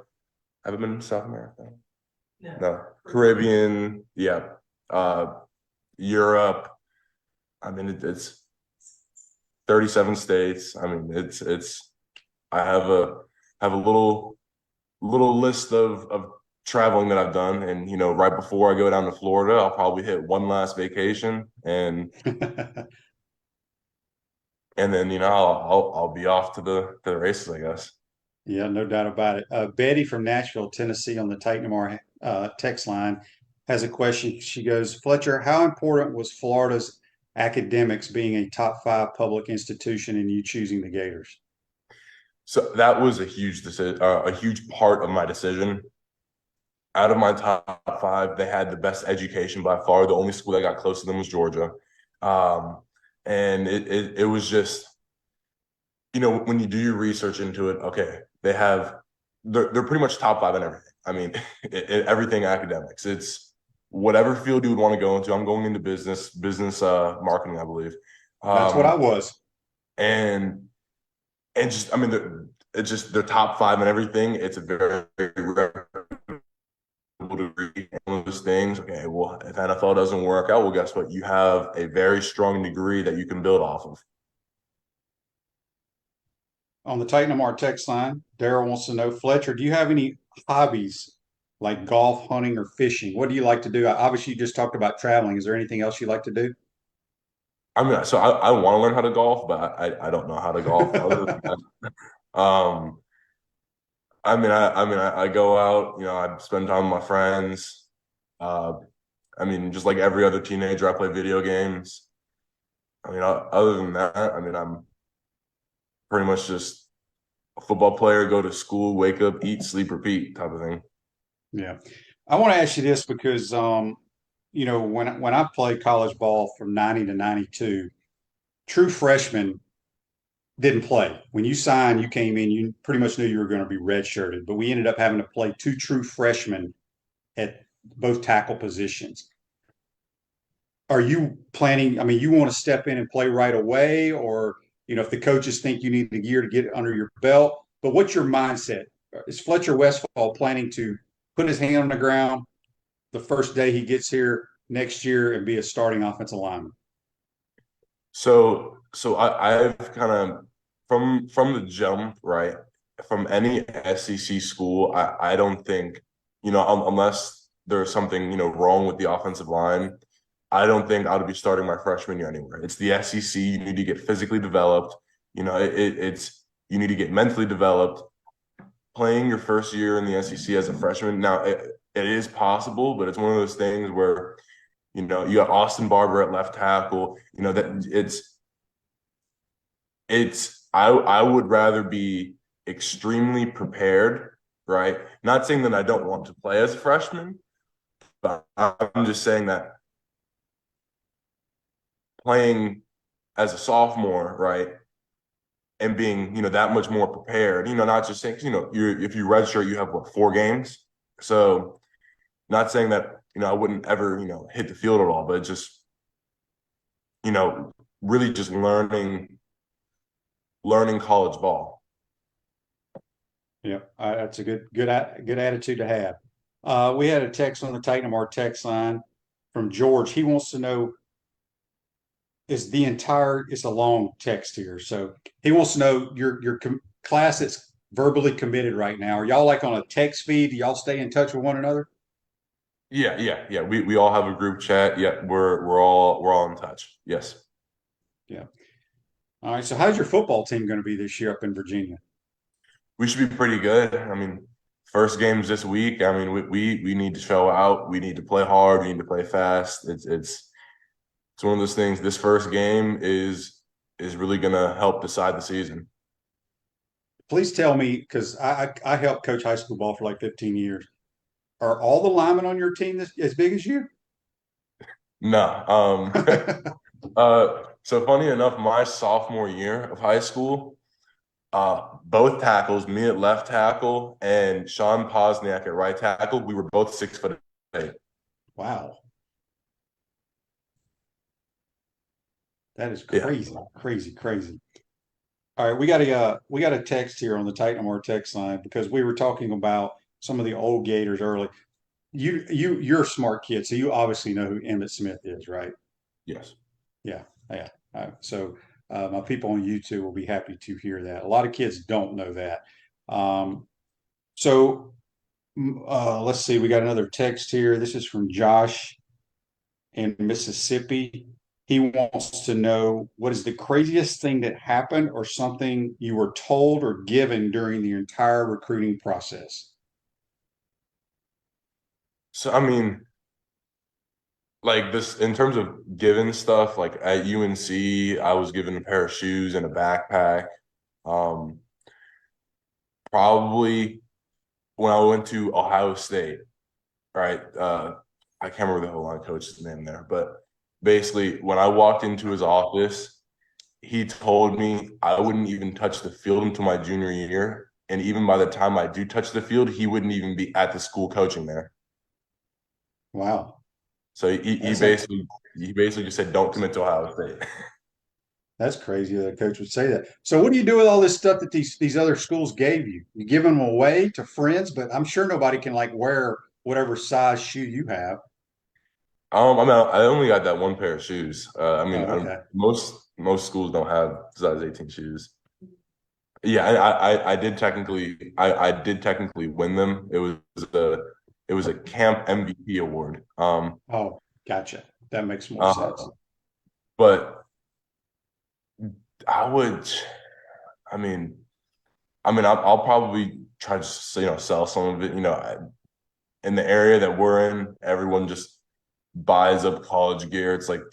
Haven't been to South America. No, Caribbean. Yeah. Europe. I mean, it's 37 states. I mean, it's. I have a little list of traveling that I've done, and right before I go down to Florida, I'll probably hit one last vacation, and then I'll be off to the races, I guess. Yeah, no doubt about it. Betty from Nashville, Tennessee, on the Titan Tomorrow text line has a question. She goes, Fletcher, how important was Florida's academics being a top 5 public institution in you choosing the Gators? So that was a huge decision, a huge part of my decision. Out of my top 5, they had the best education by far. The only school that got close to them was Georgia, and it was just when you do your research into it, okay, they're pretty much top 5 in everything. I mean, everything academics. It's whatever field you would want to go into. I'm going into business marketing, I believe. That's what I was. And just, I mean, it's just they're top 5 in everything. It's a very, very reputable degree. One of those things. Okay, well, if NFL doesn't work out, well, guess what? You have a very strong degree that you can build off of. On the Titan Tomorrow text line, Daryl wants to know, Fletcher, do you have any hobbies like golf, hunting, or fishing? What do you like to do? Obviously, you just talked about traveling. Is there anything else you like to do? I mean, so I want to learn how to golf, but I don't know how to golf. Other than that, I go out, I spend time with my friends. I mean, just like every other teenager, I play video games. I mean, other than that, I mean, I'm pretty much just a football player, go to school, wake up, eat, sleep, repeat type of thing. Yeah. I want to ask you this because when I played college ball from 90 to 92, true freshmen didn't play. When you signed, you came in, you pretty much knew you were going to be redshirted, but we ended up having to play 2 true freshmen at both tackle positions. Are you planning? I mean, you want to step in and play right away, or if the coaches think you need the year to get it under your belt, but what's your mindset? Is Fletcher Westfall planning to put his hand on the ground the first day he gets here next year and be a starting offensive lineman? So I've kind of from the jump, right? From any SEC school, I don't think, unless there's something, wrong with the offensive line, I don't think I would be starting my freshman year anywhere. It's the SEC. You need to get physically developed. It's you need to get mentally developed. Playing your first year in the SEC as a freshman, now it is possible, but it's one of those things where, you got Austin Barber at left tackle. That I would rather be extremely prepared, right? Not saying that I don't want to play as a freshman, but I'm just saying that playing as a sophomore, right, and being, that much more prepared, not just saying, if you redshirt, you have what, 4 games. So not saying that, I wouldn't ever, hit the field at all, but just, really just learning college ball. Yeah, that's a good attitude to have. We had a text on the Titan Tomorrow text line from George. He wants to know, is the entire, it's a long text here. So he wants to know your class that's verbally committed right now. Are y'all like on a text feed? Do y'all stay in touch with one another? Yeah. We all have a group chat. Yeah, we're all in touch. Yes. Yeah. All right. So how's your football team going to be this year up in Virginia? We should be pretty good. I mean, first game's this week. I mean, we need to show out. We need to play hard. We need to play fast. It's one of those things. This first game is really gonna help decide the season. Please tell me, because I helped coach high school ball for like 15 years. Are all the linemen on your team as big as you? No. So funny enough, my sophomore year of high school, both tackles, me at left tackle and Sean Posniak at right tackle, we were both 6'8". Wow. That is crazy, crazy. All right, we got a text here on the Titan More text line because we were talking about some of the old Gators early. You're a smart kid, so you obviously know who Emmitt Smith is, right? Yes. Yeah, yeah. So my people on YouTube will be happy to hear that. A lot of kids don't know that. So let's see. We got another text here. This is from Josh in Mississippi. He wants to know what is the craziest thing that happened or something you were told or given during the entire recruiting process. So I mean, like this in terms of giving stuff, like at UNC, I was given a pair of shoes and a backpack. Um, Probably when I went to Ohio State, right? I can't remember the whole line coach's name there, but basically when I walked into his office, he told me I wouldn't even touch the field until my junior year. And even by the time I do touch the field, he wouldn't even be at the school coaching there. Wow. So he basically just said, "Don't commit to Ohio State." That's crazy that a coach would say that. So what do you do with all this stuff that these other schools gave you? You give them away to friends, but I'm sure nobody can like wear whatever size shoe you have. I mean, I only got that one pair of shoes. I mean, Oh, okay. most schools don't have size 18 shoes. Yeah, I did technically win them. It was a camp MVP award. Oh, gotcha. That makes more Uh, sense. but I would, I mean, I'll probably try to sell some of it. In the area that we're in, everyone just buys up college gear. It's like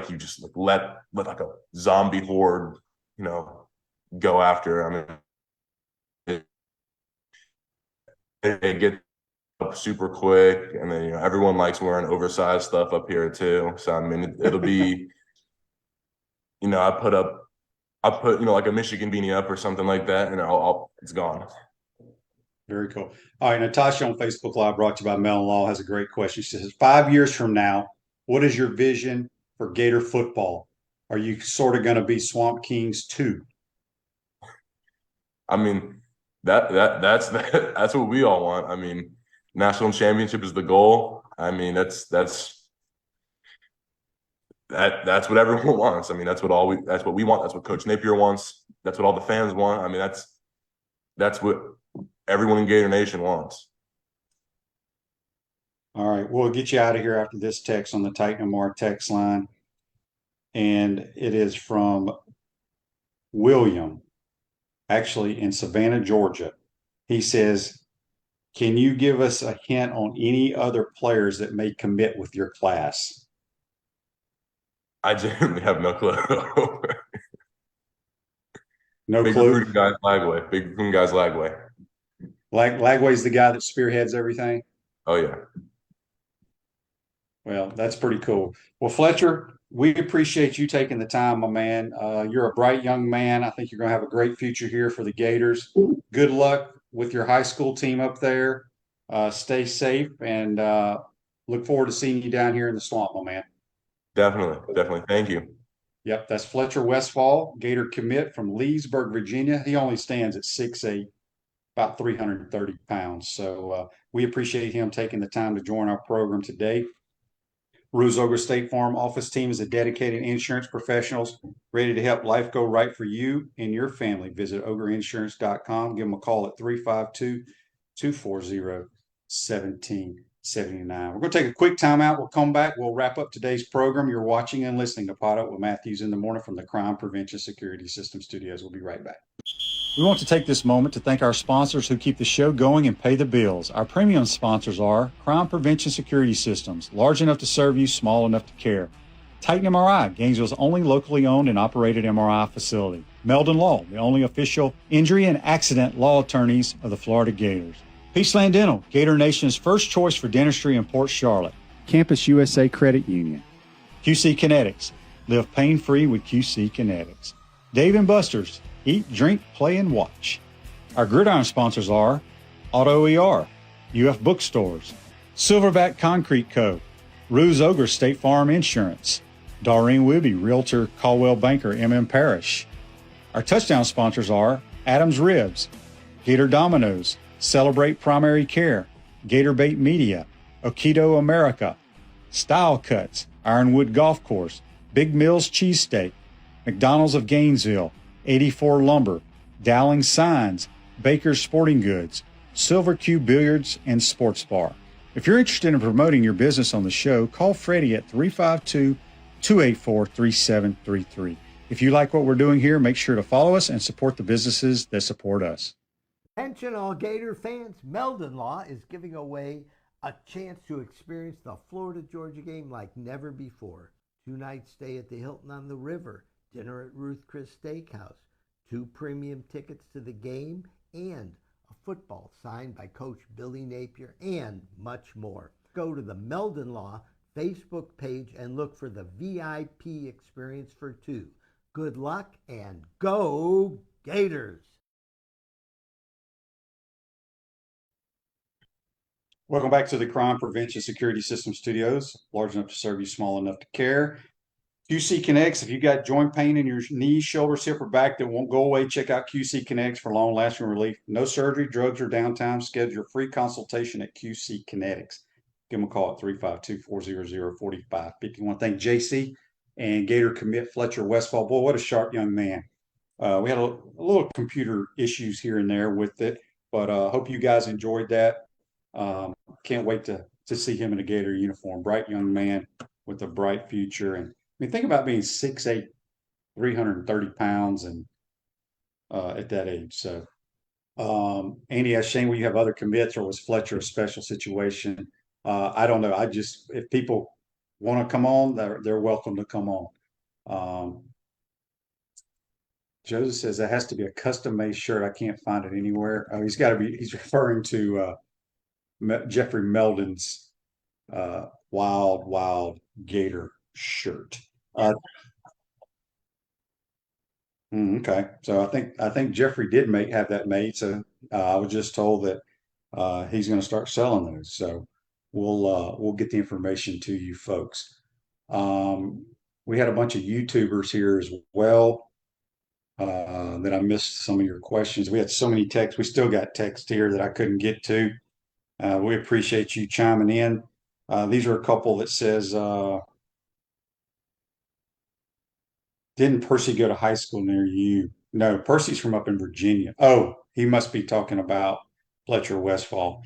you just like let like a zombie horde, go after. I mean, they get up super quick, and then everyone likes wearing oversized stuff up here too. So I mean, it'll be, I put like a Michigan beanie up or something like that, and it's gone. Very cool. All right, Natasha on Facebook Live brought to you by Mellon Law has a great question. She says, 5 years from now, what is your vision for Gator football? Are you sort of going to be Swamp Kings too? I mean, that's what we all want. I mean, national championship is the goal. I mean, that's what everyone wants. I mean, that's what we want. That's what Coach Napier wants. That's what all the fans want. I mean, that's what everyone in Gator Nation wants. All right, we'll get you out of here after this text on the Titan More text line. And it is from William, actually in Savannah, Georgia. He says, can you give us a hint on any other players that may commit with your class? I genuinely have no clue. No Big clue. recruiting guys Lagway. Big recruiting guys Lagway. Lagway's the guy that spearheads everything. Oh yeah. Well, that's pretty cool. Well, Fletcher, we appreciate you taking the time, my man. You're a bright young man. I think you're going to have a great future here for the Gators. Good luck with your high school team up there. Stay safe and look forward to seeing you down here in the swamp, my man. Definitely. Thank you. Yep, that's Fletcher Westfall, Gator commit from Leesburg, Virginia. He only stands at 6'8", about 330 pounds. So we appreciate him taking the time to join our program today. Ruzoga State Farm office team is a dedicated insurance professionals ready to help life go right for you and your family. Visit ogreinsurance.com. Give them a call at 352-240-1779. We're going to take a quick timeout. We'll come back. We'll wrap up today's program. You're watching and listening to Podup with Matthews in the Morning from the Crime Prevention Security System Studios. We'll be right back. We want to take this moment to thank our sponsors who keep the show going and pay the bills. Our premium sponsors are Crime Prevention Security Systems, large enough to serve you, small enough to care. Titan MRI, Gainesville's only locally owned and operated MRI facility. Meldon Law, the only official injury and accident law attorneys of the Florida Gators. Peachland Dental, Gator Nation's first choice for dentistry in Port Charlotte. Campus USA Credit Union. QC Kinetics, live pain-free with QC Kinetics. Dave & Buster's, eat, drink, play, and watch. Our gridiron sponsors are Auto ER, UF Bookstores, Silverback Concrete Co., Ruse Ogre State Farm Insurance, Doreen Wibby, Realtor Caldwell Banker, MM Parish. Our touchdown sponsors are Adams Ribs, Gator Dominoes, Celebrate Primary Care, Gator Bait Media, Okido America, Style Cuts, Ironwood Golf Course, Big Mills Cheesesteak, McDonald's of Gainesville, 84 Lumber, Dowling Signs, Baker's Sporting Goods, Silver Cube Billiards and Sports Bar. If you're interested in promoting your business on the show, call Freddie at 352-284-3733. If you like what we're doing here, make sure to follow us and support the businesses that support us. Attention all Gator fans, Meldon Law is giving away a chance to experience the Florida-Georgia game like never before. 2-night stay at the Hilton on the River, dinner at Ruth Chris Steakhouse, 2 premium tickets to the game, and a football signed by Coach Billy Napier, and much more. Go to the Meldon Law Facebook page and look for the VIP experience for 2. Good luck and go Gators! Welcome back to the Crime Prevention Security System Studios, large enough to serve you, small enough to care. QC Connects, if you got joint pain in your knees, shoulders, hip, or back that won't go away, check out QC Connects for long-lasting relief. No surgery, drugs, or downtime. Schedule your free consultation at QC Kinetics. Give them a call at 352-400-4550. You want to thank JC and Gator commit Fletcher Westfall. Boy, what a sharp young man. We had a little computer issues here and there with it, but hope you guys enjoyed that. Can't wait to see him in a Gator uniform. Bright young man with a bright future. And I mean, think about being 6'8", 330 pounds and at that age. So, Andy asked Shane, will you have other commits, or was Fletcher a special situation? I don't know. If people want to come on, they're welcome to come on. Joseph says that has to be a custom-made shirt. I can't find it anywhere. Oh, he's referring to Jeffrey Meldon's Wild Gator shirt. Okay, so I think Jeffrey did have that made. So I was just told that he's going to start selling those. So we'll get the information to you folks. We had a bunch of YouTubers here as well that I missed some of your questions. We had so many texts. We still got text here that I couldn't get to. We appreciate you chiming in. These are a couple that says, didn't Percy go to high school near you? No, Percy's from up in Virginia. Oh, he must be talking about Fletcher Westfall.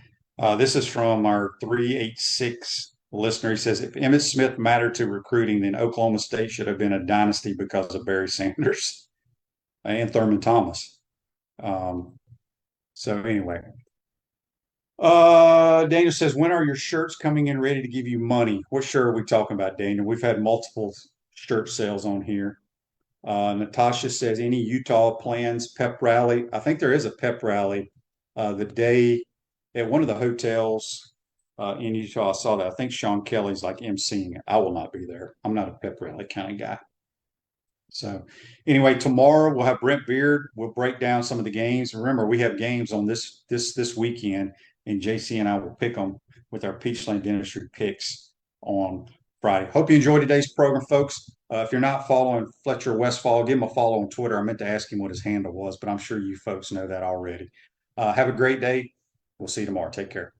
This is from our 386 listener. He says, if Emmitt Smith mattered to recruiting, then Oklahoma State should have been a dynasty because of Barry Sanders and Thurman Thomas. So anyway. Daniel says, when are your shirts coming in ready to give you money? What shirt are we talking about, Daniel? We've had multiple shirt sales on here. Natasha says, any Utah plans, pep rally? I think there is a pep rally the day at one of the hotels in Utah. I saw that. I think Sean Kelly's like emceeing it. I will not be there. I'm not a pep rally kind of guy. So anyway, tomorrow we'll have Brent Beard. We'll break down some of the games. Remember, we have games on this weekend, and JC and I will pick them with our Peachland Dentistry picks on Friday. Hope you enjoyed today's program, folks. If you're not following Fletcher Westfall, give him a follow on Twitter. I meant to ask him what his handle was, but I'm sure you folks know that already. Have a great day. We'll see you tomorrow. Take care.